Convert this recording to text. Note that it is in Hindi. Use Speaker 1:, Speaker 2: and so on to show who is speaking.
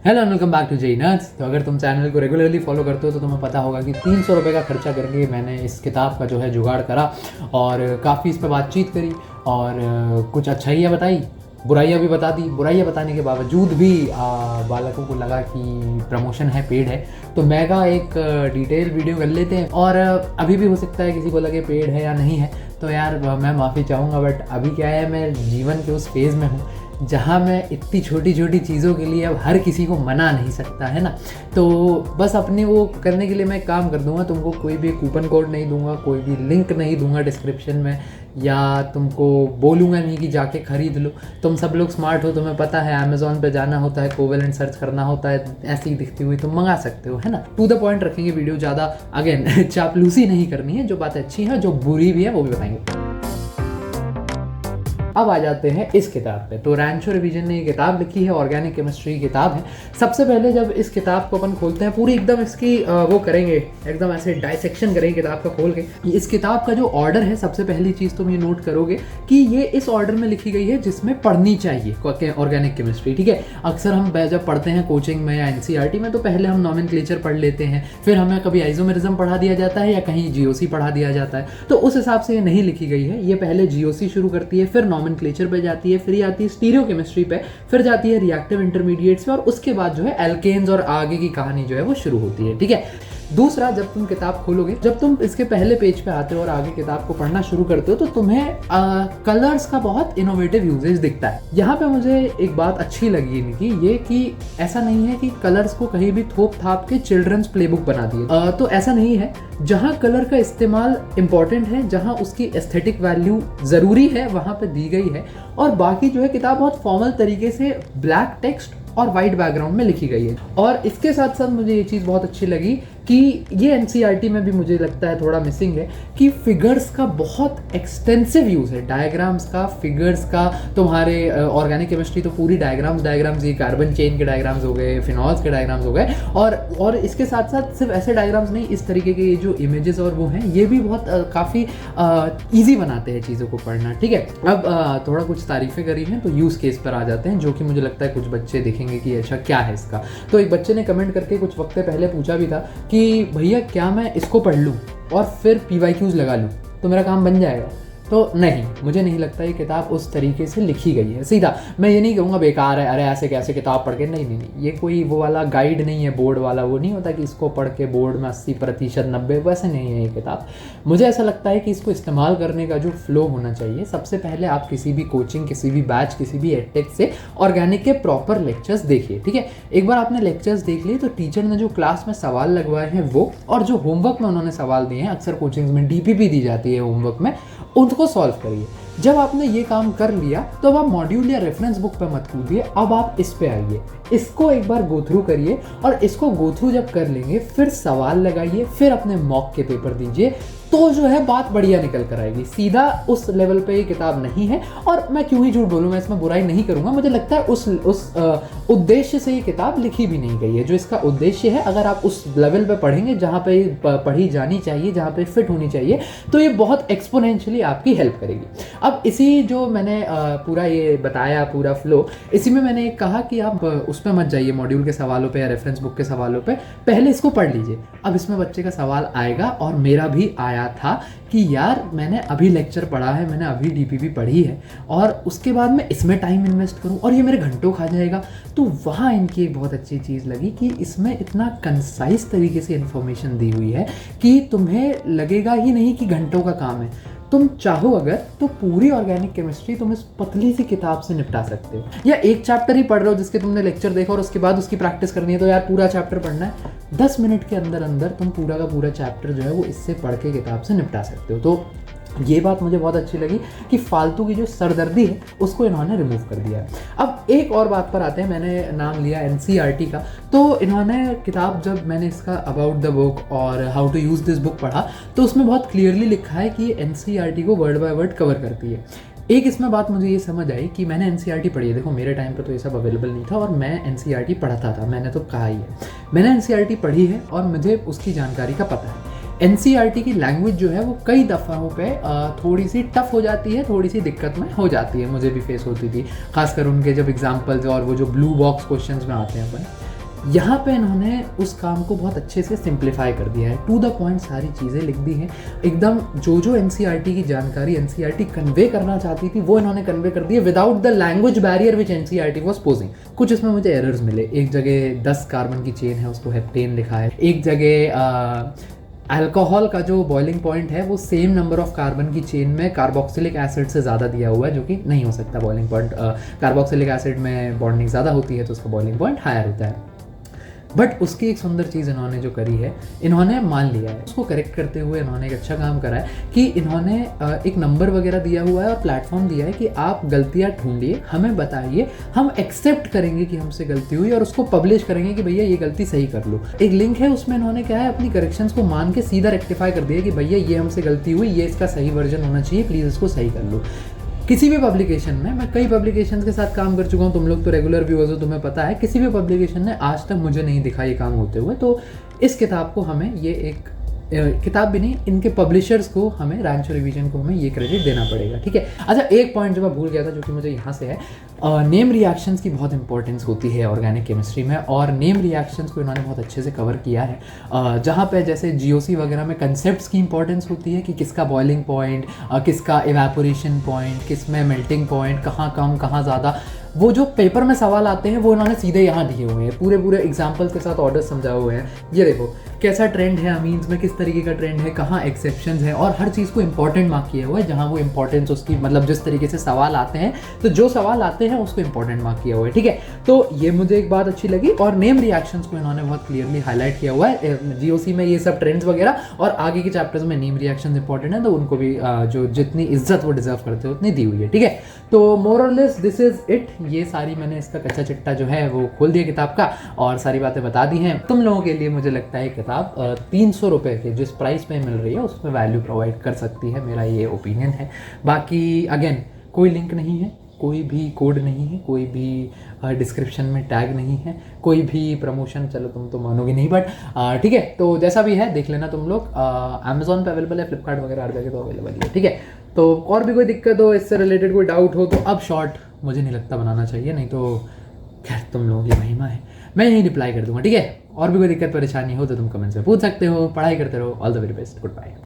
Speaker 1: Hello and welcome back to JEE nerds. तो अगर तुम चैनल को रेगुलरली फॉलो करते हो तो तुम्हें पता होगा कि 300 रुपये का खर्चा करके मैंने इस किताब का जो है जुगाड़ करा और काफ़ी इस पर बातचीत करी और कुछ अच्छाइयाँ बताई, बुराइयाँ भी बता दी। बुराइयाँ बताने के बावजूद भी बालकों को लगा कि प्रमोशन है, पेड है, तो मैं का एक डिटेल वीडियो कर लेते हैं। और अभी भी हो सकता है किसी को लगे पेड है या नहीं है, तो यार मैं माफ़ी चाहूँगा, बट अभी क्या है, मैं जीवन के उस फेज़ में हूँ जहाँ मैं इतनी छोटी छोटी चीज़ों के लिए अब हर किसी को मना नहीं सकता, है ना। तो बस अपने वो करने के लिए मैं काम कर दूंगा, तुमको कोई भी कूपन कोड नहीं दूंगा, कोई भी लिंक नहीं दूंगा डिस्क्रिप्शन में, या तुमको बोलूँगा नहीं कि जाके ख़रीद लो। तुम सब लोग स्मार्ट हो, तुम्हें पता है अमेज़ॉन पे जाना होता है, कोवेलेंट सर्च करना होता है, ऐसी ही दिखती हुई तुम मंगा सकते हो, है ना। टू द पॉइंट रखेंगे वीडियो, ज़्यादा अगेन चापलूसी नहीं करनी है, जो बातें अच्छी हैं जो बुरी भी है वो भी बताएंगे। अब आ जाते हैं इस किताब पे। तो रैंचो रिवीजन ने ये किताब लिखी है, ऑर्गेनिक केमिस्ट्री की किताब है। सबसे पहले जब इस किताब को अपन खोलते हैं, पूरी एकदम इसकी वो करेंगे, एकदम ऐसे डाइसेक्शन करेंगे किताब का खोल के। इस किताब का जो ऑर्डर है, सबसे पहली चीज़ तुम ये नोट करोगे कि ये इस ऑर्डर में लिखी गई है जिसमें पढ़नी चाहिए ऑर्गेनिक केमिस्ट्री, ठीक है। अक्सर हम जब पढ़ते हैं कोचिंग में या एनसीईआरटी में, तो पहले हम नॉमेनक्लेचर पढ़ लेते हैं, फिर हमें कभी आइसोमेरिज्म पढ़ा दिया जाता है या कहीं जीओसी पढ़ा दिया जाता है। तो उस हिसाब से ये नहीं लिखी गई है। ये पहले जीओसी शुरू करती है, फिर नॉमेनक्लेचर पे जाती है, फिर आती है स्टीरियोकेमिस्ट्री पे, फिर जाती है रिएक्टिव इंटरमीडिएट्स पे, और उसके बाद जो है एल्केन्स और आगे की कहानी जो है वो शुरू होती है, ठीक है। दूसरा, जब तुम किताब खोलोगे, जब तुम इसके पहले पेज पे आते हो और आगे किताब को पढ़ना शुरू करते हो, तो तुम्हें कलर्स का बहुत इनोवेटिव यूजेज दिखता है। यहाँ पे मुझे एक बात अच्छी लगी इनकी, ये कि ऐसा नहीं है कि कलर्स को कहीं भी थोप थाप के चिल्ड्रंस प्लेबुक बना दिए, तो ऐसा नहीं है। जहाँ कलर का इस्तेमाल इंपॉर्टेंट है, जहाँ उसकी एस्थेटिक वैल्यू ज़रूरी है, वहाँ पे दी गई है। और बाकी जो है किताब बहुत फॉर्मल तरीके से ब्लैक टेक्स्ट और वाइट बैकग्राउंड में लिखी गई है। और इसके साथ साथ मुझे ये चीज़ बहुत अच्छी लगी कि ये एनसीईआरटी में भी मुझे लगता है थोड़ा मिसिंग है, कि फिगर्स का बहुत एक्सटेंसिव यूज़ है, डायग्राम्स का, फिगर्स का। तुम्हारे ऑर्गेनिक केमिस्ट्री तो पूरी डायग्राम्स, ये कार्बन चेन के डायग्राम्स हो गए, फिनॉल्स के डायग्राम्स हो गए, और इसके साथ साथ सिर्फ ऐसे डायग्राम्स नहीं, इस तरीके के जो इमेजेस और वो हैं, ये भी बहुत काफ़ी ईजी बनाते हैं चीज़ों को पढ़ना, ठीक है। अब थोड़ा कुछ तारीफ़ें करी हैं, तो यूज़ केस पर आ जाते हैं, जो कि मुझे लगता है कुछ बच्चे देखेंगे कि अच्छा क्या है इसका। तो एक बच्चे ने कमेंट करके कुछ वक्त पहले पूछा भी था कि भैया क्या मैं इसको पढ़ लूँ और फिर PYQs लगा लूँ तो मेरा काम बन जाएगा। तो नहीं, मुझे नहीं लगता ये किताब उस तरीके से लिखी गई है। सीधा मैं ये नहीं कहूँगा बेकार है, अरे ऐसे कैसे किताब पढ़ के, नहीं, ये कोई वो वाला गाइड नहीं है, बोर्ड वाला वो नहीं होता कि इसको पढ़ के बोर्ड में 80% 90, वैसे नहीं है ये किताब। मुझे ऐसा लगता है कि इसको इस्तेमाल करने का जो फ्लो होना चाहिए, सबसे पहले आप किसी भी कोचिंग, किसी भी बैच, किसी भी एडटेक से ऑर्गेनिक के प्रॉपर लेक्चर्स देखिए, ठीक है। एक बार आपने लेक्चर्स देख लिए तो टीचर ने जो क्लास में सवाल लगवाए हैं वो, और जो होमवर्क में उन्होंने सवाल दिए हैं, अक्सर कोचिंग्स में DPP दी जाती है होमवर्क में, उनको सॉल्व करिए। जब आपने ये काम कर लिया तो अब आप मॉड्यूल या रेफरेंस बुक पे मत कूदिए, अब आप इस पे आइए, इसको एक बार गो थ्रू करिए, और इसको गो थ्रू जब कर लेंगे फिर सवाल लगाइए, फिर अपने मॉक के पेपर दीजिए, तो जो है बात बढ़िया निकल कर आएगी। सीधा उस लेवल पे ये किताब नहीं है, और मैं क्यों ही झूठ बोलूँ, मैं इसमें बुराई नहीं करूँगा। मुझे लगता है उस उद्देश्य से ये किताब लिखी भी नहीं गई है, जो इसका उद्देश्य है। अगर आप उस लेवल पे पढ़ेंगे जहाँ पे पढ़ी जानी चाहिए, जहाँ पे फिट होनी चाहिए, तो ये बहुत एक्सपोनेंशियली आपकी हेल्प करेगी। अब इसी जो मैंने पूरा ये बताया, पूरा फ्लो, इसी में मैंने एक कहा कि आप उस पर मत जाइए मॉड्यूल के सवालों पे या रेफरेंस बुक के सवालों पे, पहले इसको पढ़ लीजिए। अब इसमें बच्चे का सवाल आएगा, और मेरा भी आया था कि यार मैंने अभी लेक्चर पढ़ा है, मैंने अभी DPP पढ़ी है, और उसके बाद मैं इसमें टाइम इन्वेस्ट करूं और ये मेरे घंटों खा जाएगा। तो वहाँ इनकी एक बहुत अच्छी चीज़ लगी कि इसमें इतना कंसाइज तरीके से इन्फॉर्मेशन दी हुई है कि तुम्हें लगेगा ही नहीं कि घंटों का काम है। तुम चाहो अगर तो पूरी ऑर्गेनिक केमिस्ट्री तुम इस पतली सी किताब से निपटा सकते हो, या एक चैप्टर ही पढ़ रहे हो जिसके तुमने लेक्चर देखा और उसके बाद उसकी प्रैक्टिस करनी है, तो यार पूरा चैप्टर पढ़ना है, 10 मिनट के अंदर अंदर तुम पूरा का पूरा चैप्टर जो है वो इससे पढ़ के किताब से निपटा सकते हो। तो ये बात मुझे बहुत अच्छी लगी कि फालतू की जो सरदर्दी है उसको इन्होंने रिमूव कर दिया है। अब एक और बात पर आते हैं, मैंने नाम लिया एनसीईआरटी का, तो इन्होंने किताब, जब मैंने इसका अबाउट द बुक और how to use this book पढ़ा, तो उसमें बहुत क्लियरली लिखा है कि एनसीईआरटी को वर्ड बाय वर्ड कवर करती है। एक इसमें बात मुझे ये समझ आई कि मैंने एनसीईआरटी पढ़ी है। देखो मेरे टाइम पर तो ये सब अवेलेबल नहीं था और मैं एनसीईआरटी पढ़ता था, मैंने तो कहा ही है, मैंने एनसीईआरटी पढ़ी है और मुझे उसकी जानकारी का पता है। एनसीईआरटी की लैंग्वेज जो है वो कई दफ़ाओं पे थोड़ी सी टफ हो जाती है, थोड़ी सी दिक्कत में हो जाती है, मुझे भी फेस होती थी, खासकर उनके जब एग्जाम्पल्स और वो जो ब्लू बॉक्स क्वेश्चंस में आते हैं अपन। यहाँ पे इन्होंने उस काम को बहुत अच्छे से सिंप्लीफाई कर दिया है, टू द पॉइंट सारी चीज़ें लिख दी हैं एकदम। जो एनसीईआरटी की जानकारी एनसीईआरटी कन्वे करना चाहती थी वो इन्होंने कन्वे कर दी है without the language barrier which NCERT was posing. कुछ इसमें मुझे एरर्स मिले, एक जगह 10 कार्बन की चेन है उसको हेप्टेन लिखा है, एक जगह अल्कोहल का जो बॉइलिंग पॉइंट है वो सेम नंबर ऑफ कार्बन की चेन में कार्बोक्सिलिक एसिड से ज़्यादा दिया हुआ है, जो कि नहीं हो सकता। बॉइलिंग पॉइंट कार्बोक्सिलिक एसिड में बॉन्डिंग ज़्यादा होती है तो उसका बॉइलिंग पॉइंट हायर होता है। बट उसकी एक सुंदर चीज़ इन्होंने जो करी है, इन्होंने मान लिया है, उसको करेक्ट करते हुए इन्होंने एक अच्छा काम करा है कि इन्होंने एक नंबर वगैरह दिया हुआ है और प्लेटफॉर्म दिया है कि आप गलतियाँ ढूंढिए, हमें बताइए, हम एक्सेप्ट करेंगे कि हमसे गलती हुई और उसको पब्लिश करेंगे कि भैया ये गलती सही कर लो। एक लिंक है उसमें इन्होंने क्या है अपनी करेक्शंस को मान के सीधा रेक्टिफाई कर दिया कि भैया ये हमसे गलती हुई, ये इसका सही वर्जन होना चाहिए, प्लीज़ इसको सही कर लो। किसी भी पब्लिकेशन में, मैं कई पब्लिकेशन के साथ काम कर चुका हूँ, तुम लोग तो रेगुलर व्यूअर्स हो, तुम्हें पता है, किसी भी पब्लिकेशन ने आज तक मुझे नहीं दिखा ये काम होते हुए। तो इस किताब को हमें ये एक किताब भी नहीं, इनके पब्लिशर्स को, हमें रैंचो रिवीजन को हमें ये क्रेडिट देना पड़ेगा, ठीक है। अच्छा, एक पॉइंट जो मैं भूल गया था जो कि मुझे यहाँ से है, नेम रिएक्शंस की बहुत इंपॉर्टेंस होती है ऑर्गेनिक केमिस्ट्री में, और नेम रिएक्शंस को इन्होंने बहुत अच्छे से कवर किया है। जहाँ पे जैसे जीओसी वगैरह में कंसेप्ट्स की इंपॉर्टेंस होती है कि किसका बॉइलिंग पॉइंट, किसका इवेपोरेशन पॉइंट, किस में मेल्टिंग पॉइंट, कहाँ कम कहाँ ज़्यादा, वो जो पेपर में सवाल आते हैं वो इन्होंने सीधे यहाँ दिए हुए हैं, पूरे एग्जाम्पल्स के साथ ऑर्डर समझाए हुए हैं। ये देखो कैसा ट्रेंड है अमीन्स में, किस तरीके का ट्रेंड है, कहाँ एक्सेप्शंस है, और हर चीज़ को इंपॉर्टेंट मार्क किया हुआ है जहाँ वो इंपॉर्टेंस उसकी, मतलब जिस तरीके से सवाल आते हैं, तो जो सवाल आते हैं उसको इंपॉर्टेंट मार्क किया हुआ है, ठीक है। तो ये मुझे एक बात अच्छी लगी, और नेम रिएक्शंस को इन्होंने बहुत क्लियरली हाईलाइट किया हुआ है जीओसी में, ये सब ट्रेंड्स वगैरह, और आगे के चैप्टर्स में नेम रिएक्शंस इंपॉर्टेंट है तो उनको भी जो जितनी इज्जत वो डिजर्व करते हैं उतनी दी हुई है, ठीक है। तो मोर और लेस दिस इज इट। ये सारी मैंने इसका कच्चा चिट्टा जो है वो खोल दिया किताब का, और सारी बातें बता दी हैं। तुम लोगों के लिए मुझे लगता है किताब 300 रुपये के जिस प्राइस पे मिल रही है उसमें वैल्यू प्रोवाइड कर सकती है, मेरा ये ओपिनियन है। बाकी अगेन कोई लिंक नहीं है, कोई भी कोड नहीं है, कोई भी डिस्क्रिप्शन में टैग नहीं है, कोई भी प्रमोशन, चलो तुम तो मानोगे नहीं, बट ठीक है। तो जैसा भी है देख लेना तुम लोग, अमेजोन पे अवेलेबल है, फ्लिपकार्ट वगैरह हर जगह तो अवेलेबल है, ठीक है। तो और भी कोई दिक्कत हो, इससे रिलेटेड कोई डाउट हो, तो अब शॉर्ट मुझे नहीं लगता बनाना चाहिए, नहीं तो खैर तुम लोगों की महिमा है, मैं यही रिप्लाई कर दूंगा, ठीक है। और भी कोई दिक्कत परेशानी हो तो तुम कमेंट्स में पूछ सकते हो। पढ़ाई करते रहो, all the very best, good bye.